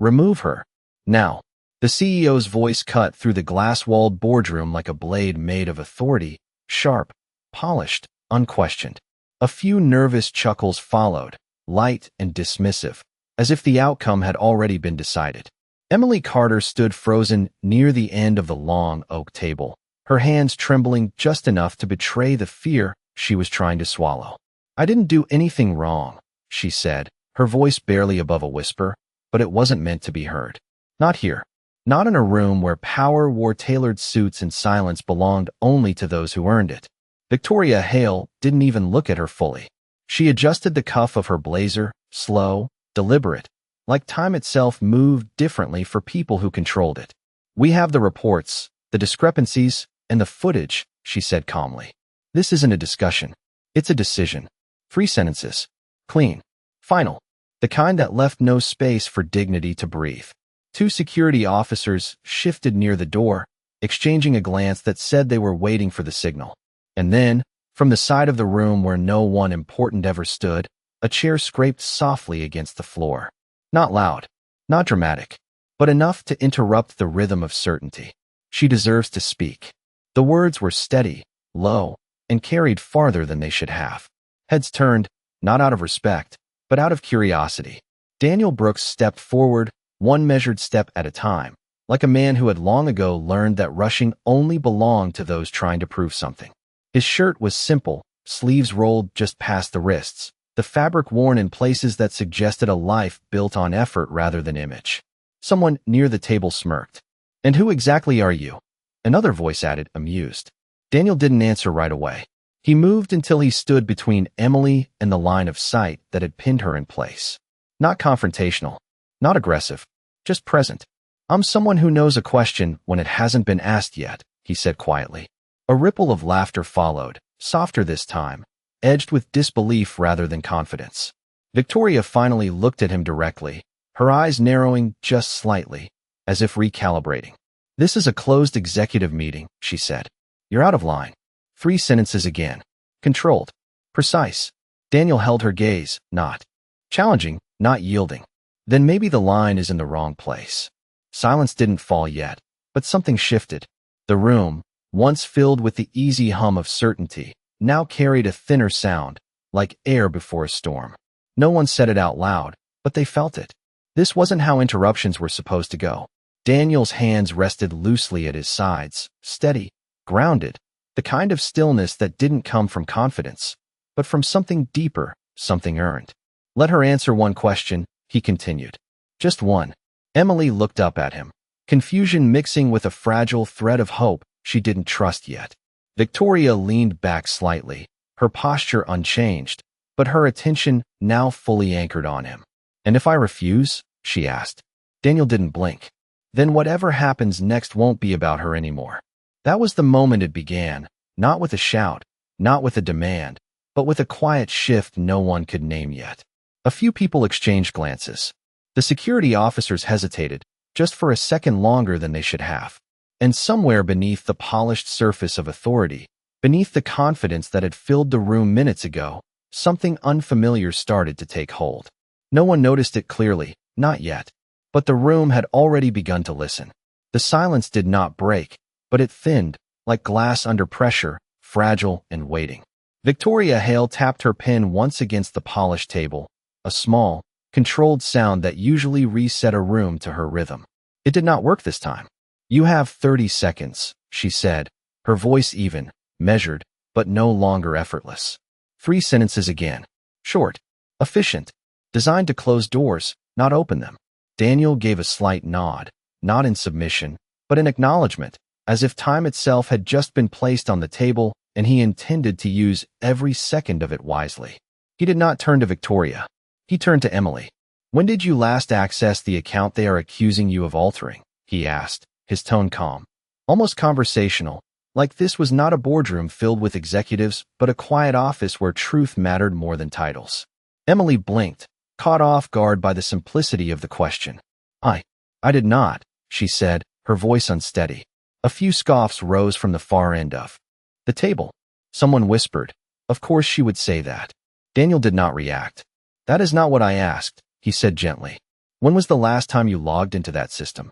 Remove her. Now. The CEO's voice cut through the glass-walled boardroom like a blade made of authority, sharp, polished, unquestioned. A few nervous chuckles followed, light and dismissive, as if the outcome had already been decided. Emily Carter stood frozen near the end of the long oak table, her hands trembling just enough to betray the fear she was trying to swallow. "I didn't do anything wrong," she said, her voice barely above a whisper, but it wasn't meant to be heard. Not here. Not in a room where power wore tailored suits and silence belonged only to those who earned it. Victoria Hale didn't even look at her fully. She adjusted the cuff of her blazer, slow, deliberate, like time itself moved differently for people who controlled it. "We have the reports, the discrepancies, and the footage," she said calmly. "This isn't a discussion. It's a decision. 3 sentences. Clean. Final. The kind that left no space for dignity to breathe." 2 security officers shifted near the door, exchanging a glance that said they were waiting for the signal. And then, from the side of the room where no one important ever stood, a chair scraped softly against the floor. Not loud, not dramatic, but enough to interrupt the rhythm of certainty. "She deserves to speak." The words were steady, low, and carried farther than they should have. Heads turned, not out of respect, but out of curiosity. Daniel Brooks stepped forward, one measured step at a time, like a man who had long ago learned that rushing only belonged to those trying to prove something. His shirt was simple, sleeves rolled just past the wrists, the fabric worn in places that suggested a life built on effort rather than image. Someone near the table smirked. "And who exactly are you?" Another voice added, amused. Daniel didn't answer right away. He moved until he stood between Emily and the line of sight that had pinned her in place. Not confrontational, not aggressive, just present. "I'm someone who knows a question when it hasn't been asked yet," he said quietly. A ripple of laughter followed, softer this time, edged with disbelief rather than confidence. Victoria finally looked at him directly, her eyes narrowing just slightly, as if recalibrating. "This is a closed executive meeting," she said. "You're out of line." 3 sentences again. Controlled. Precise. Daniel held her gaze, not challenging, not yielding. Then maybe the line is in the wrong place. Silence didn't fall yet, but something shifted. The room, once filled with the easy hum of certainty, now carried a thinner sound, like air before a storm. No one said it out loud, but they felt it. This wasn't how interruptions were supposed to go. Daniel's hands rested loosely at his sides, steady, grounded, the kind of stillness that didn't come from confidence, but from something deeper, something earned. "Let her answer one question," he continued. "Just one." Emily looked up at him, confusion mixing with a fragile thread of hope she didn't trust yet. Victoria leaned back slightly, her posture unchanged, but her attention now fully anchored on him. "And if I refuse?" she asked. Daniel didn't blink. "Then whatever happens next won't be about her anymore." That was the moment it began, not with a shout, not with a demand, but with a quiet shift no one could name yet. A few people exchanged glances. The security officers hesitated, just for a second longer than they should have. And somewhere beneath the polished surface of authority, beneath the confidence that had filled the room minutes ago, something unfamiliar started to take hold. No one noticed it clearly, not yet, but the room had already begun to listen. The silence did not break, but it thinned, like glass under pressure, fragile and waiting. Victoria Hale tapped her pen once against the polished table, a small, controlled sound that usually reset a room to her rhythm. It did not work this time. "You have 30 seconds, she said, her voice even, measured, but no longer effortless. 3 sentences again. Short, efficient, designed to close doors, not open them. Daniel gave a slight nod, not in submission, but in acknowledgement, as if time itself had just been placed on the table and he intended to use every second of it wisely. He did not turn to Victoria. He turned to Emily. "When did you last access the account they are accusing you of altering?" he asked, his tone calm, almost conversational, like this was not a boardroom filled with executives, but a quiet office where truth mattered more than titles. Emily blinked, caught off guard by the simplicity of the question. I did not," she said, her voice unsteady. A few scoffs rose from the far end of the table. Someone whispered, "Of course she would say that." Daniel did not react. "That is not what I asked," he said gently. When was the last time you logged into that system?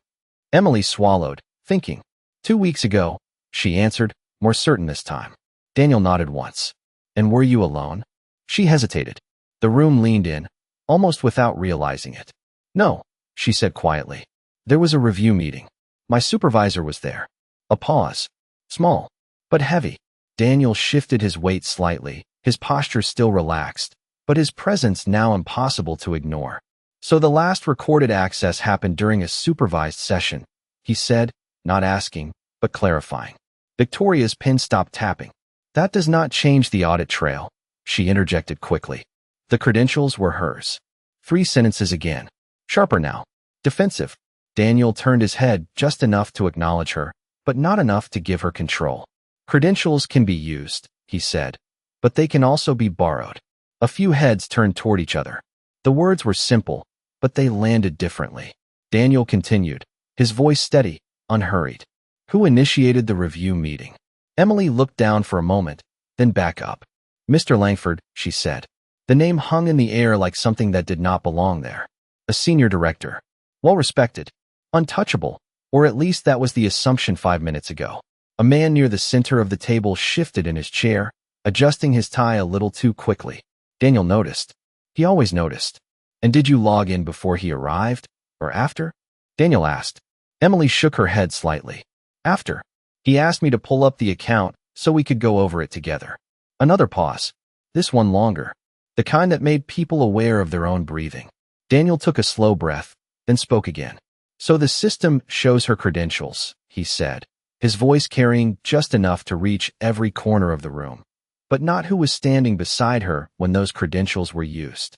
Emily swallowed, thinking. 2 weeks ago, she answered, more certain this time. Daniel nodded once. And were you alone? She hesitated. The room leaned in, almost without realizing it. No, she said quietly. There was a review meeting. My supervisor was there. A pause. Small, but heavy. Daniel shifted his weight slightly, his posture still relaxed, but his presence now impossible to ignore. So the last recorded access happened during a supervised session, he said, not asking, but clarifying. Victoria's pen stopped tapping. That does not change the audit trail, she interjected quickly. The credentials were hers. 3 sentences again. Sharper now. Defensive. Daniel turned his head just enough to acknowledge her, but not enough to give her control. Credentials can be used, he said, but they can also be borrowed. A few heads turned toward each other. The words were simple, but they landed differently. Daniel continued, his voice steady, unhurried. Who initiated the review meeting? Emily looked down for a moment, then back up. Mr. Langford, she said. The name hung in the air like something that did not belong there. A senior director. Well-respected. Untouchable, or at least that was the assumption 5 minutes ago. A man near the center of the table shifted in his chair, adjusting his tie a little too quickly. Daniel noticed. He always noticed. And did you log in before he arrived, or after? Daniel asked. Emily shook her head slightly. After. He asked me to pull up the account so we could go over it together. Another pause. This one longer. The kind that made people aware of their own breathing. Daniel took a slow breath, then spoke again. So the system shows her credentials, he said, his voice carrying just enough to reach every corner of the room, but not who was standing beside her when those credentials were used.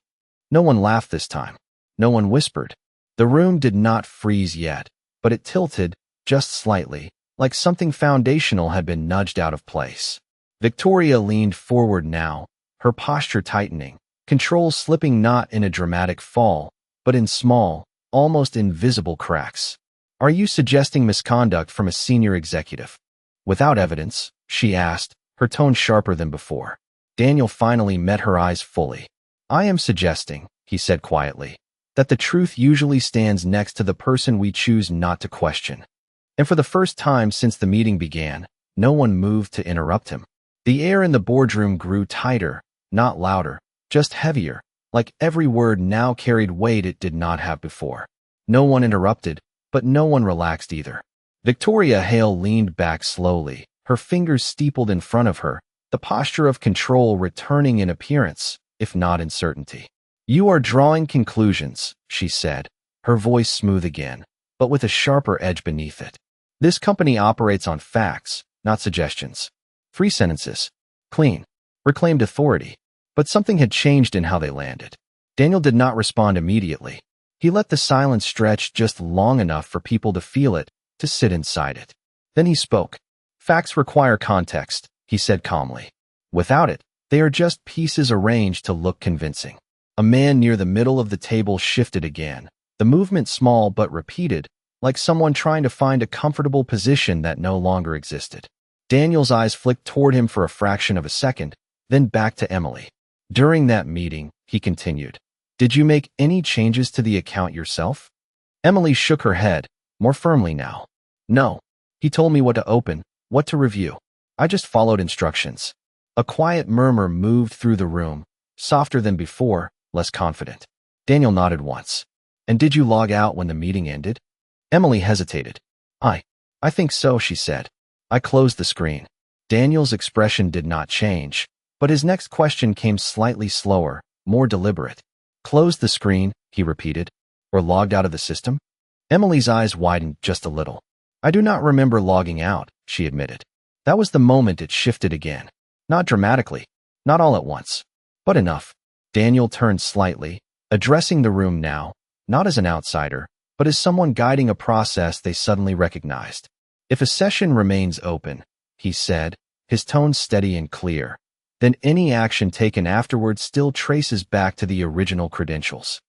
No one laughed this time. No one whispered. The room did not freeze yet, but it tilted, just slightly, like something foundational had been nudged out of place. Victoria leaned forward now, her posture tightening, control slipping not in a dramatic fall, but in small, almost invisible cracks. Are you suggesting misconduct from a senior executive? Without evidence, she asked, her tone sharper than before. Daniel finally met her eyes fully. I am suggesting, he said quietly, that the truth usually stands next to the person we choose not to question. And for the first time since the meeting began, no one moved to interrupt him. The air in the boardroom grew tighter, not louder, just heavier, like every word now carried weight it did not have before. No one interrupted, but no one relaxed either. Victoria Hale leaned back slowly, her fingers steepled in front of her, the posture of control returning in appearance, if not in certainty. You are drawing conclusions, she said, her voice smooth again, but with a sharper edge beneath it. This company operates on facts, not suggestions. 3 sentences. Clean. Reclaimed authority. But something had changed in how they landed. Daniel did not respond immediately. He let the silence stretch just long enough for people to feel it, to sit inside it. Then he spoke. Facts require context, he said calmly. Without it, they are just pieces arranged to look convincing. A man near the middle of the table shifted again, the movement small but repeated, like someone trying to find a comfortable position that no longer existed. Daniel's eyes flicked toward him for a fraction of a second, then back to Emily. During that meeting, he continued, did you make any changes to the account yourself? Emily shook her head, more firmly now. No. He told me what to open, what to review. I just followed instructions. A quiet murmur moved through the room, softer than before, less confident. Daniel nodded once. And did you log out when the meeting ended? Emily hesitated. I think so, she said. I closed the screen. Daniel's expression did not change, but his next question came slightly slower, more deliberate. Closed the screen, he repeated, or logged out of the system? Emily's eyes widened just a little. I do not remember logging out, she admitted. That was the moment it shifted again. Not dramatically, not all at once, but enough. Daniel turned slightly, addressing the room now, not as an outsider, but as someone guiding a process they suddenly recognized. If a session remains open, he said, his tone steady and clear, then any action taken afterward still traces back to the original credentials.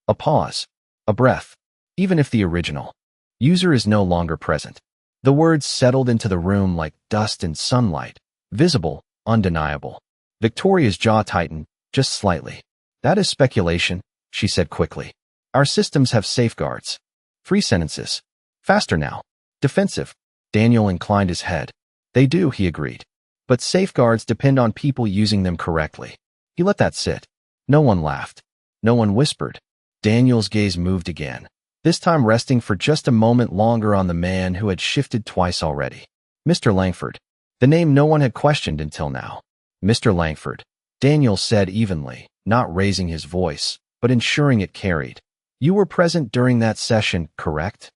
A pause, a breath, even if the original user is no longer present. The words settled into the room like dust in sunlight, visible, undeniable. Victoria's jaw tightened, just slightly. That is speculation, she said quickly. Our systems have safeguards. Free sentences. Faster now. Defensive. Daniel inclined his head. They do, he agreed. But safeguards depend on people using them correctly. He let that sit. No one laughed. No one whispered. Daniel's gaze moved again, this time resting for just a moment longer on the man who had shifted twice already. Mr. Langford. The name no one had questioned until now. Mr. Langford. Daniel said evenly, not raising his voice, but ensuring it carried. You were present during that session, correct?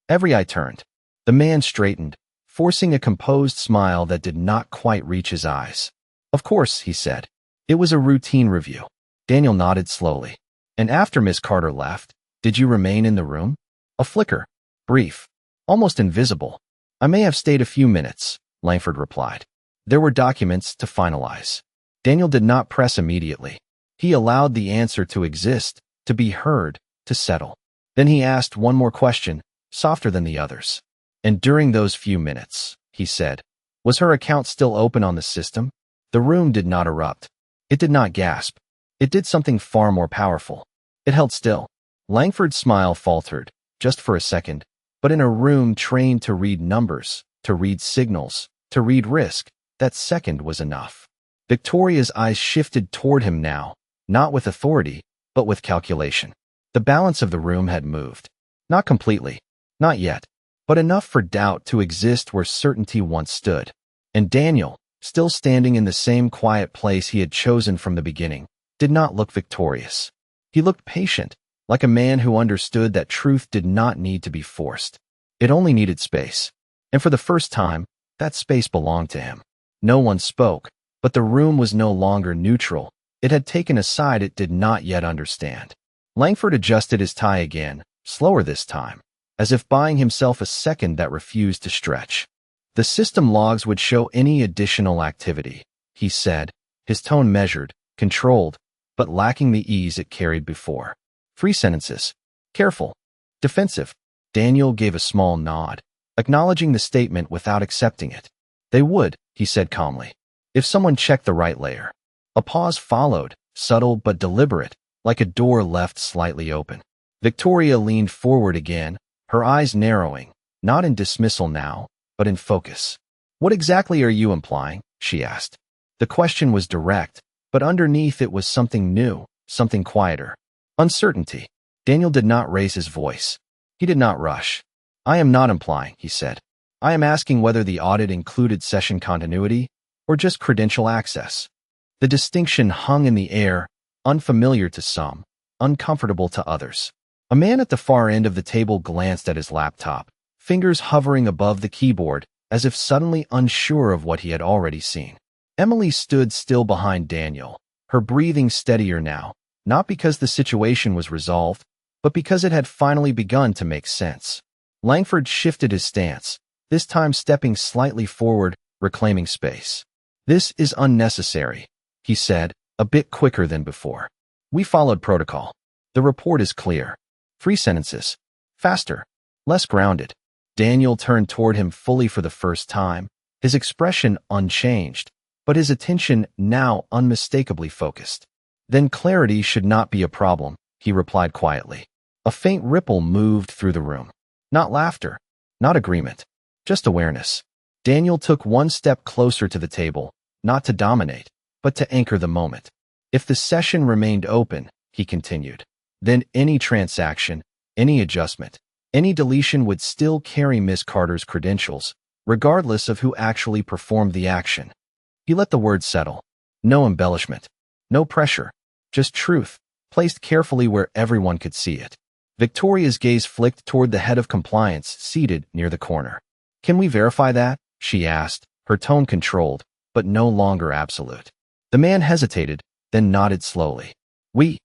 Every eye turned. The man straightened, forcing a composed smile that did not quite reach his eyes. Of course, he said. It was a routine review. Daniel nodded slowly. And after Miss Carter left, did you remain in the room? A flicker. Brief. Almost invisible. I may have stayed a few minutes, Langford replied. There were documents to finalize. Daniel did not press immediately. He allowed the answer to exist, to be heard, to settle. Then he asked one more question, softer than the others. And during those few minutes, he said, was her account still open on the system? The room did not erupt. It did not gasp. It did something far more powerful. It held still. Langford's smile faltered, just for a second, but in a room trained to read numbers, to read signals, to read risk, that second was enough. Victoria's eyes shifted toward him now, not with authority, but with calculation. The balance of the room had moved. Not completely, not yet, but enough for doubt to exist where certainty once stood. And Daniel, still standing in the same quiet place he had chosen from the beginning, did not look victorious. He looked patient, like a man who understood that truth did not need to be forced. It only needed space. And for the first time, that space belonged to him. No one spoke, but the room was no longer neutral. It had taken a side it did not yet understand. Langford adjusted his tie again, slower this time, as if buying himself a second that refused to stretch. The system logs would show any additional activity, he said, his tone measured, controlled, but lacking the ease it carried before. Free sentences. Careful. Defensive. Daniel gave a small nod, acknowledging the statement without accepting it. They would, he said calmly, if someone checked the right layer. A pause followed, subtle but deliberate, like a door left slightly open. Victoria leaned forward again, her eyes narrowing, not in dismissal now, but in focus. What exactly are you implying? She asked. The question was direct, but underneath it was something new, something quieter. Uncertainty. Daniel did not raise his voice. He did not rush. I am not implying, he said. I am asking whether the audit included session continuity or just credential access. The distinction hung in the air, unfamiliar to some, uncomfortable to others. A man at the far end of the table glanced at his laptop, fingers hovering above the keyboard, as if suddenly unsure of what he had already seen. Emily stood still behind Daniel, her breathing steadier now, not because the situation was resolved, but because it had finally begun to make sense. Langford shifted his stance, this time stepping slightly forward, reclaiming space. This is unnecessary, he said, a bit quicker than before. We followed protocol. The report is clear. Free sentences. Faster. Less grounded. Daniel turned toward him fully for the first time, his expression unchanged, but his attention now unmistakably focused. Then clarity should not be a problem, he replied quietly. A faint ripple moved through the room. Not laughter, not agreement, just awareness. Daniel took one step closer to the table, not to dominate, but to anchor the moment. If the session remained open, he continued, then any transaction, any adjustment, any deletion would still carry Miss Carter's credentials, regardless of who actually performed the action. He let the words settle. No embellishment, no pressure, just truth, placed carefully where everyone could see it. Victoria's gaze flicked toward the head of compliance seated near the corner. Can we verify that? She asked, her tone controlled, but no longer absolute. The man hesitated, then nodded slowly. We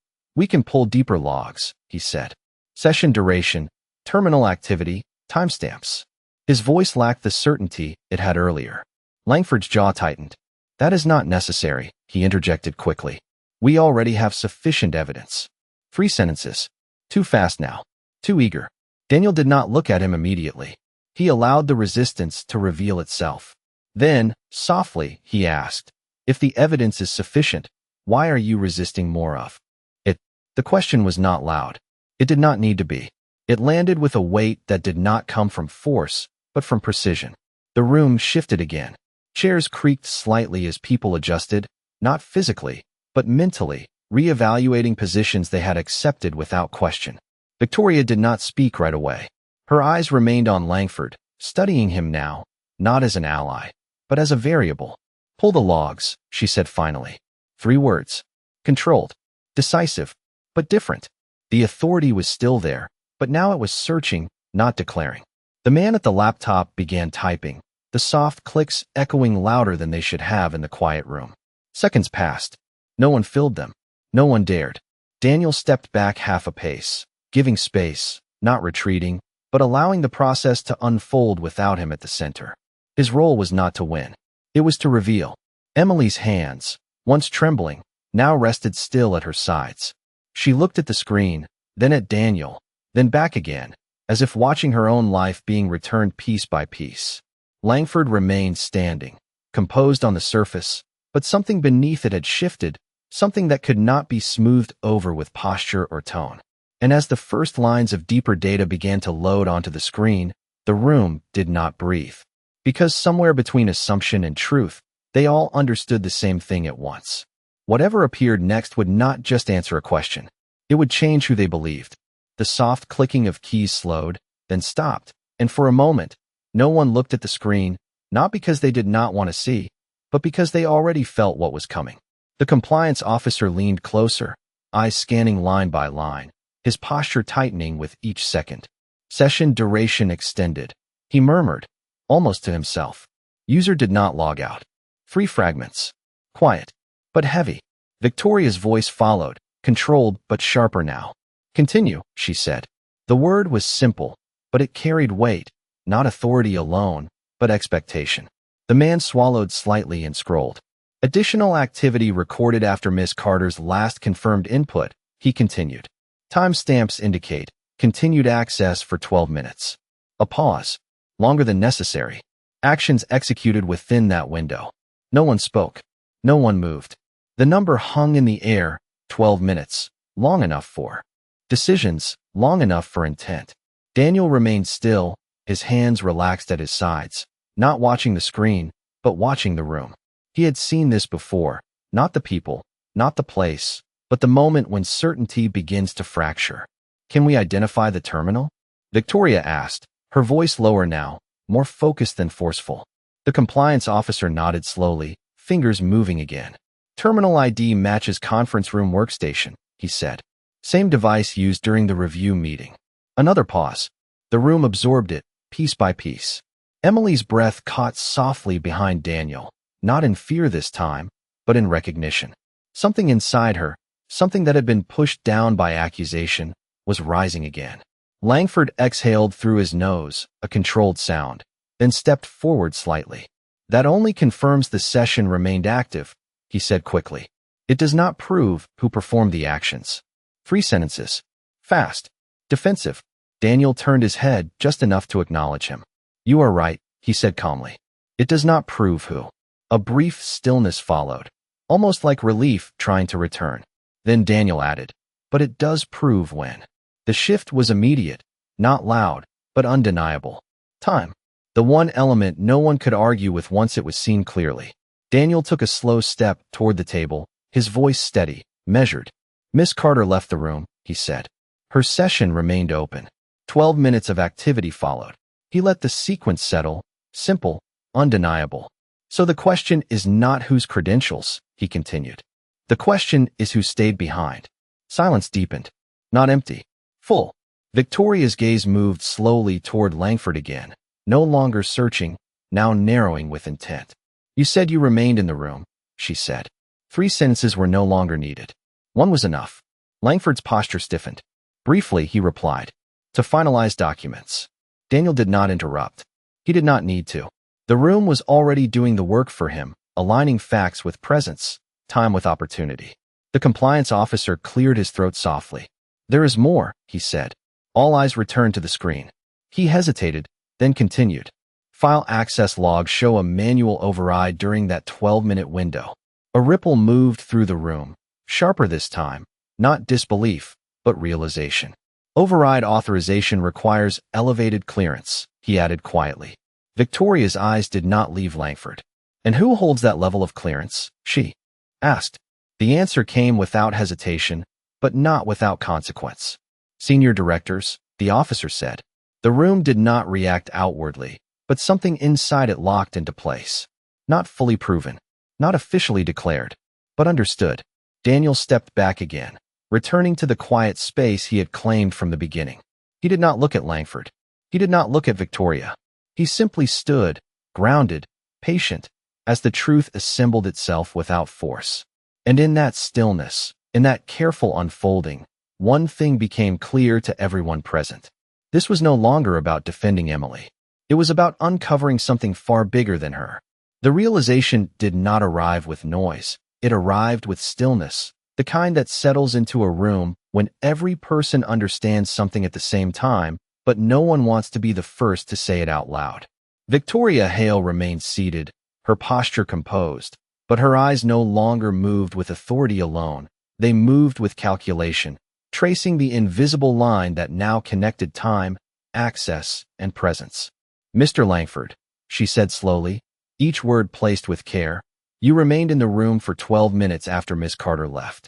can pull deeper logs, he said. Session duration, terminal activity, timestamps. His voice lacked the certainty it had earlier. Langford's jaw tightened. That is not necessary, he interjected quickly. We already have sufficient evidence. Free sentences. Too fast now. Too eager. Daniel did not look at him immediately. He allowed the resistance to reveal itself. Then, softly, he asked, if the evidence is sufficient, why are you resisting more of it? The question was not loud. It did not need to be. It landed with a weight that did not come from force, but from precision. The room shifted again. Chairs creaked slightly as people adjusted, not physically, but mentally, reevaluating positions they had accepted without question. Victoria did not speak right away. Her eyes remained on Langford, studying him now, not as an ally, but as a variable. "Pull the logs," she said finally. 3 words. Controlled. Decisive. But different. The authority was still there, but now it was searching, not declaring. The man at the laptop began typing, the soft clicks echoing louder than they should have in the quiet room. Seconds passed. No one filled them. No one dared. Daniel stepped back half a pace, giving space, not retreating, but allowing the process to unfold without him at the center. His role was not to win. It was to reveal. Emily's hands, once trembling, now rested still at her sides. She looked at the screen, then at Daniel, then back again, as if watching her own life being returned piece by piece. Langford remained standing, composed on the surface, but something beneath it had shifted, something that could not be smoothed over with posture or tone. And as the first lines of deeper data began to load onto the screen, the room did not breathe. Because somewhere between assumption and truth, they all understood the same thing at once. Whatever appeared next would not just answer a question. It would change who they believed. The soft clicking of keys slowed, then stopped, and for a moment, no one looked at the screen, not because they did not want to see, but because they already felt what was coming. The compliance officer leaned closer, eyes scanning line by line, his posture tightening with each second. Session duration extended. He murmured, almost to himself. User did not log out. 3 fragments. Quiet, but heavy. Victoria's voice followed, controlled but sharper now. "Continue," she said. The word was simple, but it carried weight, not authority alone, but expectation. The man swallowed slightly and scrolled. "Additional activity recorded after Miss Carter's last confirmed input," he continued. "Timestamps indicate continued access for 12 minutes. A pause, longer than necessary. Actions executed within that window." No one spoke. No one moved. The number hung in the air, 12 minutes, long enough for decisions, long enough for intent. Daniel remained still, his hands relaxed at his sides, not watching the screen, but watching the room. He had seen this before, not the people, not the place, but the moment when certainty begins to fracture. "Can we identify the terminal?" Victoria asked, her voice lower now, more focused than forceful. The compliance officer nodded slowly, fingers moving again. "Terminal ID matches conference room workstation," he said. "Same device used during the review meeting." Another pause. The room absorbed it, piece by piece. Emily's breath caught softly behind Daniel, not in fear this time, but in recognition. Something inside her, something that had been pushed down by accusation, was rising again. Langford exhaled through his nose, a controlled sound, then stepped forward slightly. "That only confirms the session remained active," he said quickly. "It does not prove who performed the actions." 3 sentences. Fast. Defensive. Daniel turned his head just enough to acknowledge him. "You are right," he said calmly. "It does not prove who." A brief stillness followed, almost like relief trying to return. Then Daniel added, "But it does prove when." The shift was immediate, not loud, but undeniable. Time. The one element no one could argue with once it was seen clearly. Daniel took a slow step toward the table, his voice steady, measured. "Miss Carter left the room," he said. Her session remained open. 12 minutes of activity followed. He let the sequence settle, simple, undeniable. "So the question is not whose credentials," he continued. "The question is who stayed behind." Silence deepened. Not empty. Full. Victoria's gaze moved slowly toward Langford again, no longer searching, now narrowing with intent. "You said you remained in the room," she said. 3 sentences were no longer needed. One was enough. Langford's posture stiffened. Briefly, he replied, "To finalize documents." Daniel did not interrupt. He did not need to. The room was already doing the work for him, aligning facts with presence, time with opportunity. The compliance officer cleared his throat softly. "There is more," he said. All eyes returned to the screen. He hesitated, then continued. "File access logs show a manual override during that 12-minute window." A ripple moved through the room, sharper this time, not disbelief, but realization. Override authorization requires elevated clearance, he added quietly. Victoria's eyes did not leave Langford. And who holds that level of clearance? She asked. The answer came without hesitation, but not without consequence. Senior directors, the officer said. The room did not react outwardly, but something inside it locked into place. Not fully proven, not officially declared, but understood. Daniel stepped back again, returning to the quiet space he had claimed from the beginning. He did not look at Langford. He did not look at Victoria. He simply stood, grounded, patient, as the truth assembled itself without force. And in that stillness, in that careful unfolding, one thing became clear to everyone present. This was no longer about defending Emily. It was about uncovering something far bigger than her. The realization did not arrive with noise. It arrived with stillness, the kind that settles into a room when every person understands something at the same time, but no one wants to be the first to say it out loud. Victoria Hale remained seated, her posture composed, but her eyes no longer moved with authority alone. They moved with calculation, tracing the invisible line that now connected time, access, and presence. Mr. Langford, she said slowly, each word placed with care, you remained in the room for 12 minutes after Miss Carter left.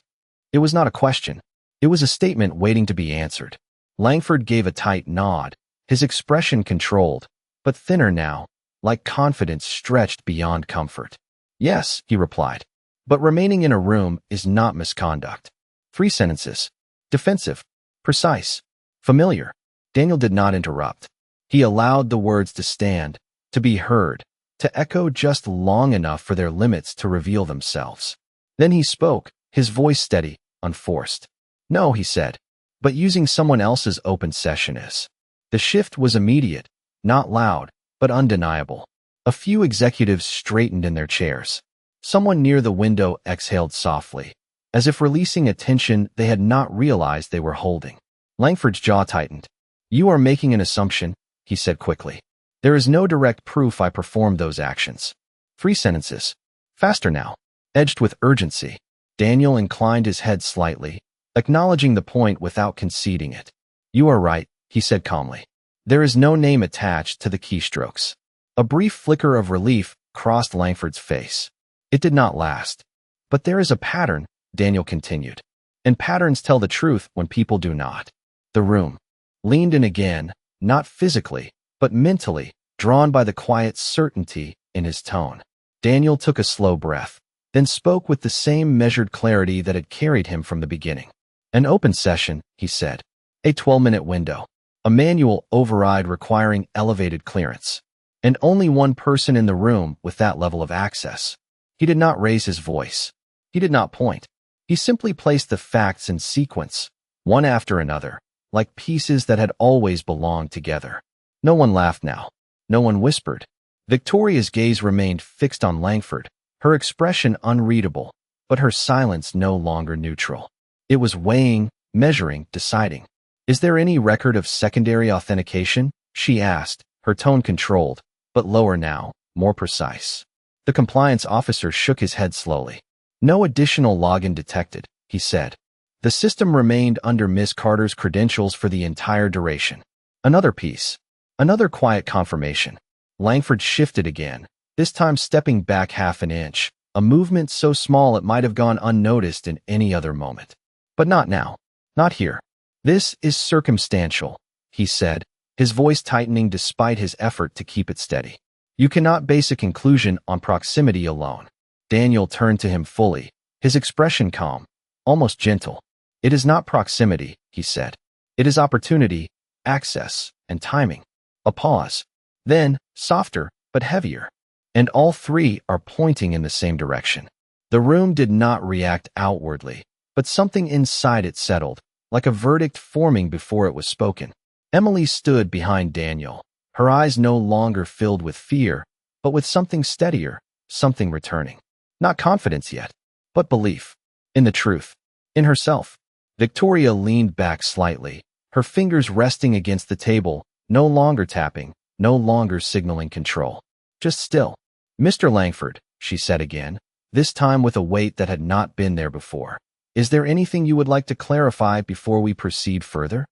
It was not a question. It was a statement waiting to be answered. Langford gave a tight nod, his expression controlled, but thinner now, like confidence stretched beyond comfort. Yes, he replied, but remaining in a room is not misconduct. 3 sentences. Defensive, precise, familiar. Daniel did not interrupt. He allowed the words to stand, to be heard, to echo just long enough for their limits to reveal themselves. Then he spoke, his voice steady, unforced. No, he said, but using someone else's open session is. The shift was immediate, not loud, but undeniable. A few executives straightened in their chairs. Someone near the window exhaled softly, as if releasing a tension they had not realized they were holding. Langford's jaw tightened. You are making an assumption, he said quickly. There is no direct proof I performed those actions. 3 sentences. Faster now. Edged with urgency. Daniel inclined his head slightly, acknowledging the point without conceding it. You are right, he said calmly. There is no name attached to the keystrokes. A brief flicker of relief crossed Langford's face. It did not last. But there is a pattern, Daniel continued. And patterns tell the truth when people do not. The room leaned in again, not physically, but mentally, drawn by the quiet certainty in his tone. Daniel took a slow breath, then spoke with the same measured clarity that had carried him from the beginning. An open session, he said. A 12-minute window. A manual override requiring elevated clearance. And only one person in the room with that level of access. He did not raise his voice. He did not point. He simply placed the facts in sequence, one after another, like pieces that had always belonged together. No one laughed now. No one whispered. Victoria's gaze remained fixed on Langford, her expression unreadable, but her silence no longer neutral. It was weighing, measuring, deciding. Is there any record of secondary authentication? She asked, her tone controlled, but lower now, more precise. The compliance officer shook his head slowly. No additional login detected, he said. The system remained under Miss Carter's credentials for the entire duration. Another piece. Another quiet confirmation. Langford shifted again, this time stepping back half an inch, a movement so small it might have gone unnoticed in any other moment. But not now. Not here. This is circumstantial, he said, his voice tightening despite his effort to keep it steady. You cannot base a conclusion on proximity alone. Daniel turned to him fully, his expression calm, almost gentle. It is not proximity, he said. It is opportunity, access, and timing. A pause. Then, softer, but heavier. And all 3 are pointing in the same direction. The room did not react outwardly, but something inside it settled, like a verdict forming before it was spoken. Emily stood behind Daniel, her eyes no longer filled with fear, but with something steadier, something returning. Not confidence yet, but belief. In the truth. In herself. Victoria leaned back slightly, her fingers resting against the table, no longer tapping, no longer signaling control. Just still. Mr. Langford, she said again, this time with a weight that had not been there before. Is there anything you would like to clarify before we proceed further?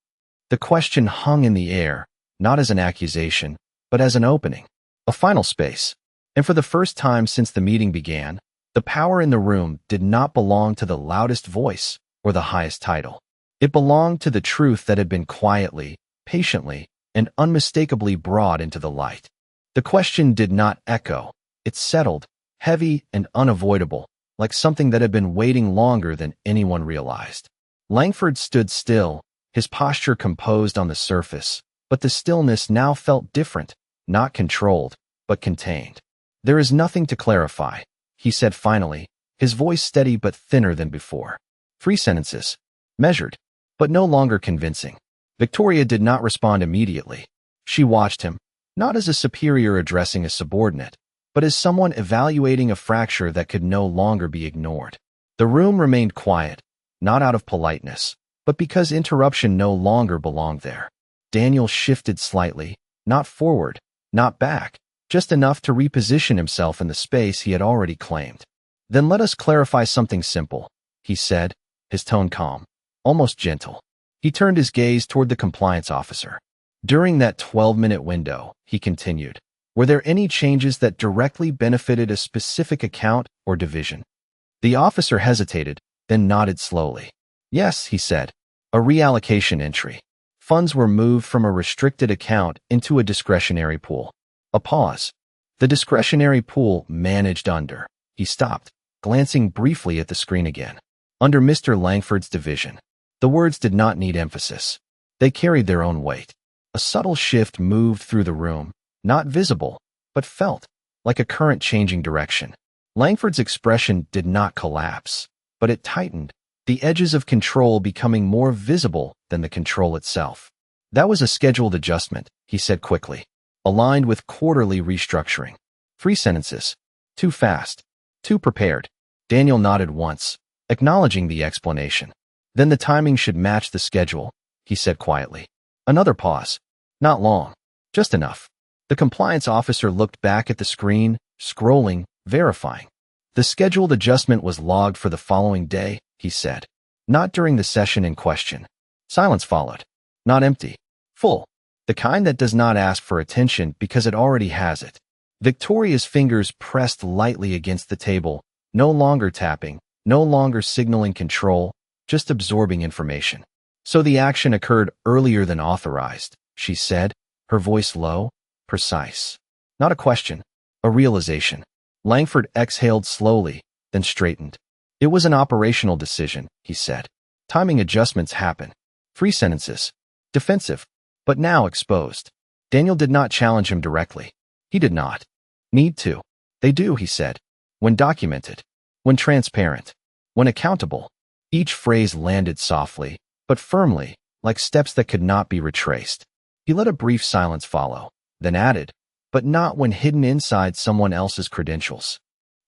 The question hung in the air, not as an accusation, but as an opening, a final space. And for the first time since the meeting began, the power in the room did not belong to the loudest voice or the highest title. It belonged to the truth that had been quietly, patiently, and unmistakably brought into the light. The question did not echo. It settled, heavy and unavoidable, like something that had been waiting longer than anyone realized. Langford stood still, his posture composed on the surface, but the stillness now felt different, not controlled, but contained. "There is nothing to clarify," he said finally, his voice steady but thinner than before. 3 sentences, measured, but no longer convincing. Victoria did not respond immediately. She watched him, not as a superior addressing a subordinate, but as someone evaluating a fracture that could no longer be ignored. The room remained quiet, not out of politeness, but because interruption no longer belonged there. Daniel shifted slightly, not forward, not back, just enough to reposition himself in the space he had already claimed. "Then let us clarify something simple," he said, his tone calm, almost gentle. He turned his gaze toward the compliance officer. "During that 12-minute window," he continued, "were there any changes that directly benefited a specific account or division?" The officer hesitated, then nodded slowly. "Yes," he said, "a reallocation entry. Funds were moved from a restricted account into a discretionary pool." A pause. "The discretionary pool managed under." He stopped, glancing briefly at the screen again. "Under Mr. Langford's division." The words did not need emphasis. They carried their own weight. A subtle shift moved through the room, not visible, but felt, like a current changing direction. Langford's expression did not collapse, but it tightened, the edges of control becoming more visible than the control itself. "That was a scheduled adjustment," he said quickly, "aligned with quarterly restructuring." 3 sentences. Too fast. Too prepared. Daniel nodded once, acknowledging the explanation. "Then the timing should match the schedule," he said quietly. Another pause. Not long. Just enough. The compliance officer looked back at the screen, scrolling, verifying. "The scheduled adjustment was logged for the following day," he said. "Not during the session in question." Silence followed. Not empty. Full. The kind that does not ask for attention because it already has it. Victoria's fingers pressed lightly against the table, no longer tapping, no longer signaling control, just absorbing information. "So the action occurred earlier than authorized," she said, her voice low, precise. Not a question, a realization. Langford exhaled slowly, then straightened. "It was an operational decision," he said. "Timing adjustments happen." 3 sentences. Defensive, but now exposed. Daniel did not challenge him directly. He did not need to. "They do," he said. "When documented. When transparent. When accountable." Each phrase landed softly, but firmly, like steps that could not be retraced. He let a brief silence follow, then added, "But not when hidden inside someone else's credentials."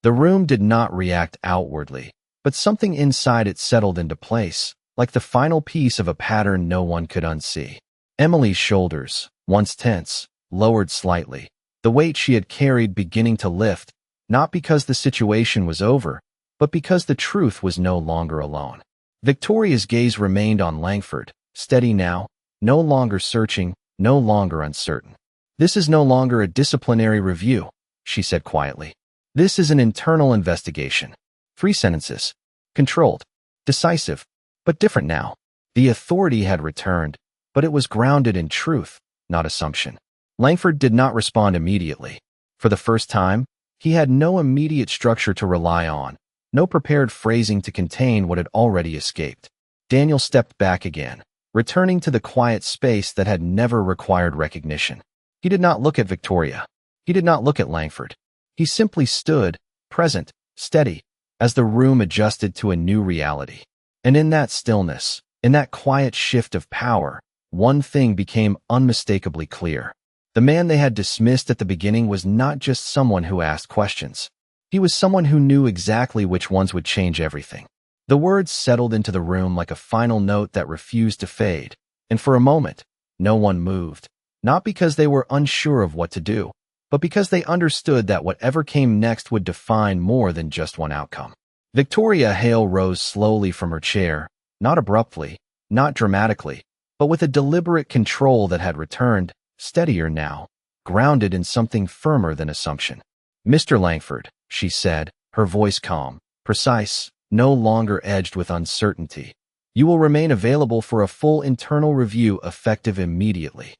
The room did not react outwardly, but something inside it settled into place, like the final piece of a pattern no one could unsee. Emily's shoulders, once tense, lowered slightly, the weight she had carried beginning to lift, not because the situation was over, but because the truth was no longer alone. Victoria's gaze remained on Langford, steady now, no longer searching, no longer uncertain. "This is no longer a disciplinary review," she said quietly. "This is an internal investigation." 3 sentences. Controlled. Decisive. But different now. The authority had returned, but it was grounded in truth, not assumption. Langford did not respond immediately. For the first time, he had no immediate structure to rely on, no prepared phrasing to contain what had already escaped. Daniel stepped back again, returning to the quiet space that had never required recognition. He did not look at Victoria. He did not look at Langford. He simply stood, present, steady, as the room adjusted to a new reality. And in that stillness, in that quiet shift of power, one thing became unmistakably clear. The man they had dismissed at the beginning was not just someone who asked questions. He was someone who knew exactly which ones would change everything. The words settled into the room like a final note that refused to fade, and for a moment, no one moved, not because they were unsure of what to do, but because they understood that whatever came next would define more than just one outcome. Victoria Hale rose slowly from her chair, not abruptly, not dramatically, but with a deliberate control that had returned, steadier now, grounded in something firmer than assumption. "Mr. Langford," she said, her voice calm, precise, no longer edged with uncertainty. "You will remain available for a full internal review effective immediately."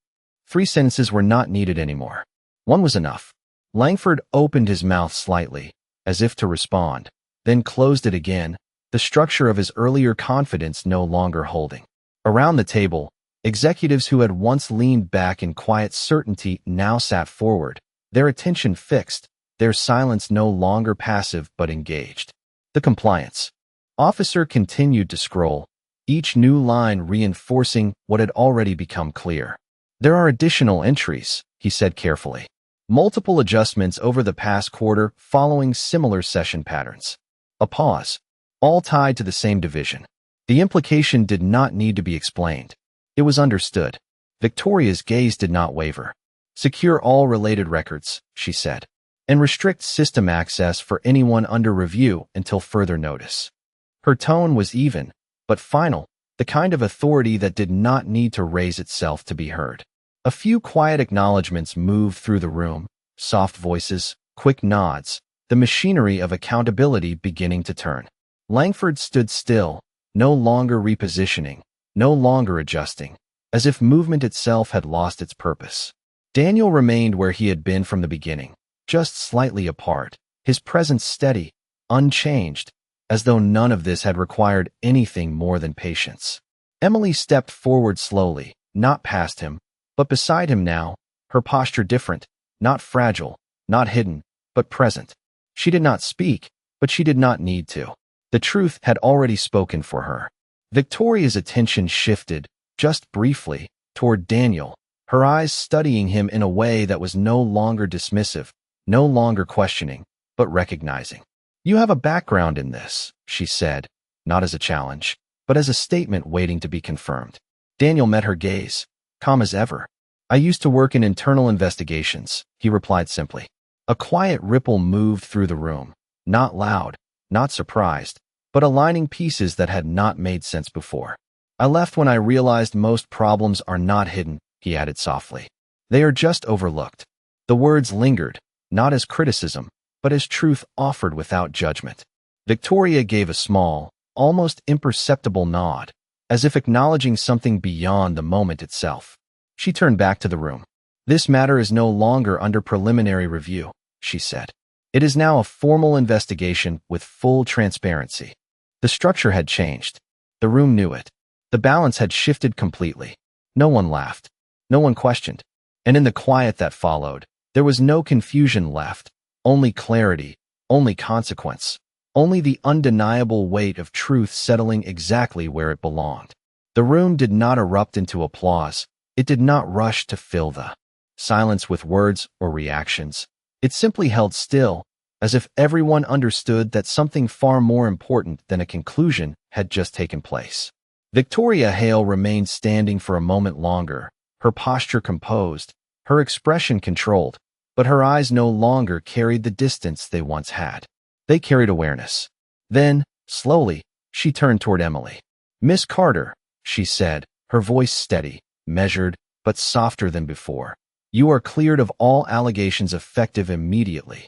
3 sentences were not needed anymore. One was enough. Langford opened his mouth slightly, as if to respond, then closed it again, the structure of his earlier confidence no longer holding. Around the table, executives who had once leaned back in quiet certainty now sat forward, their attention fixed, their silence no longer passive but engaged. The compliance officer continued to scroll, each new line reinforcing what had already become clear. "There are additional entries," he said carefully. "Multiple adjustments over the past quarter following similar session patterns." A pause, all tied to the same division. The implication did not need to be explained. It was understood. Victoria's gaze did not waver. "Secure all related records," she said, "and restrict system access for anyone under review until further notice." Her tone was even, but final, the kind of authority that did not need to raise itself to be heard. A few quiet acknowledgments moved through the room, soft voices, quick nods, the machinery of accountability beginning to turn. Langford stood still, no longer repositioning, no longer adjusting, as if movement itself had lost its purpose. Daniel remained where he had been from the beginning, just slightly apart, his presence steady, unchanged, as though none of this had required anything more than patience. Emily stepped forward slowly, not past him, but beside him now, her posture different, not fragile, not hidden, but present. She did not speak, but she did not need to. The truth had already spoken for her. Victoria's attention shifted, just briefly, toward Daniel, her eyes studying him in a way that was no longer dismissive, no longer questioning, but recognizing. "You have a background in this," she said, not as a challenge, but as a statement waiting to be confirmed. Daniel met her gaze, calm as ever. "I used to work in internal investigations," he replied simply. A quiet ripple moved through the room, not loud, not surprised, but aligning pieces that had not made sense before. "I left when I realized most problems are not hidden," he added softly. "They are just overlooked." The words lingered, not as criticism, but as truth offered without judgment. Victoria gave a small, almost imperceptible nod, as if acknowledging something beyond the moment itself. She turned back to the room. "This matter is no longer under preliminary review," she said. "It is now a formal investigation with full transparency." The structure had changed. The room knew it. The balance had shifted completely. No one laughed. No one questioned. And in the quiet that followed, there was no confusion left, only clarity, only consequence, only the undeniable weight of truth settling exactly where it belonged. The room did not erupt into applause. It did not rush to fill the silence with words or reactions. It simply held still, as if everyone understood that something far more important than a conclusion had just taken place. Victoria Hale remained standing for a moment longer, her posture composed, her expression controlled, but her eyes no longer carried the distance they once had. They carried awareness. Then, slowly, she turned toward Emily. "Miss Carter," she said, her voice steady, measured, but softer than before. "You are cleared of all allegations effective immediately."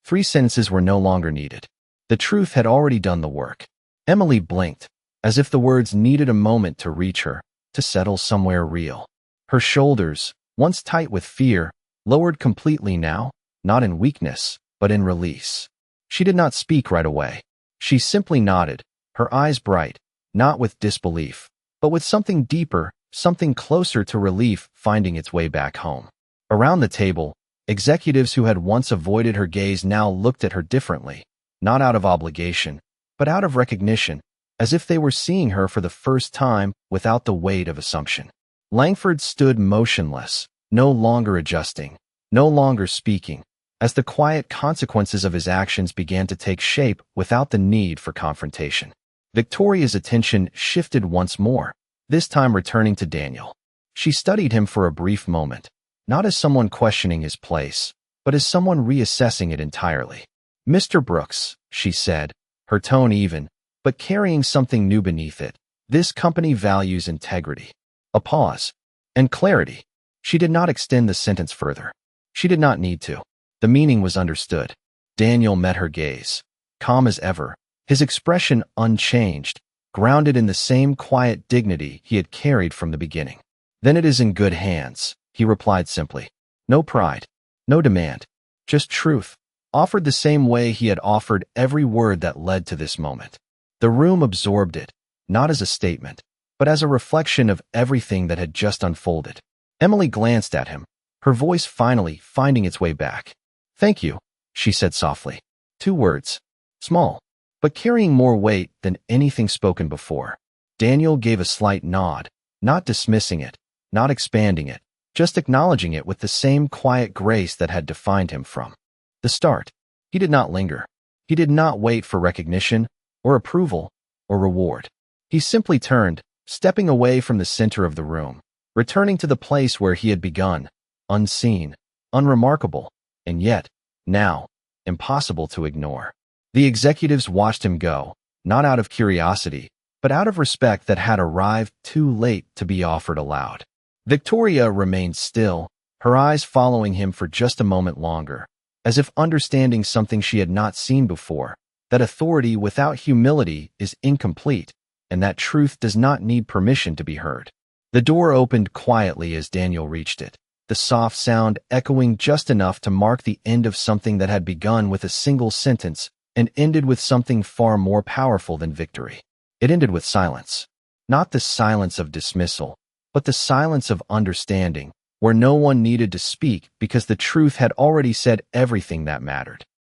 3 sentences were no longer needed. The truth had already done the work. Emily blinked, as if the words needed a moment to reach her, to settle somewhere real. Her shoulders, once tight with fear, lowered completely now, not in weakness, but in release. She did not speak right away. She simply nodded, her eyes bright, not with disbelief, but with something deeper, something closer to relief finding its way back home. Around the table, executives who had once avoided her gaze now looked at her differently, not out of obligation, but out of recognition, as if they were seeing her for the first time without the weight of assumption. Langford stood motionless, no longer adjusting, no longer speaking, as the quiet consequences of his actions began to take shape without the need for confrontation. Victoria's attention shifted once more, this time returning to Daniel. She studied him for a brief moment, not as someone questioning his place, but as someone reassessing it entirely. "Mr. Brooks," she said, her tone even, but carrying something new beneath it, "this company values integrity. A pause. And clarity. She did not extend the sentence further. She did not need to. The meaning was understood. Daniel met her gaze. Calm as ever, his expression unchanged, grounded in the same quiet dignity he had carried from the beginning. Then it is in good hands, he replied simply. No pride, no demand, just truth, offered the same way he had offered every word that led to this moment. The room absorbed it, not as a statement, but as a reflection of everything that had just unfolded. Emily glanced at him, her voice finally finding its way back. Thank you, she said softly. 2 words. Small, but carrying more weight than anything spoken before. Daniel gave a slight nod, not dismissing it, not expanding it, just acknowledging it with the same quiet grace that had defined him from the start. He did not linger. He did not wait for recognition, or approval, or reward. He simply turned, stepping away from the center of the room, returning to the place where he had begun, unseen, unremarkable, and yet, now, impossible to ignore. The executives watched him go, not out of curiosity, but out of respect that had arrived too late to be offered aloud. Victoria remained still, her eyes following him for just a moment longer, as if understanding something she had not seen before, that authority without humility is incomplete, and that truth does not need permission to be heard. The door opened quietly as Daniel reached it, the soft sound echoing just enough to mark the end of something that had begun with a single sentence and ended with something far more powerful than victory. It ended with silence. Not the silence of dismissal, but the silence of understanding, where no one needed to speak because the truth had already said everything that mattered.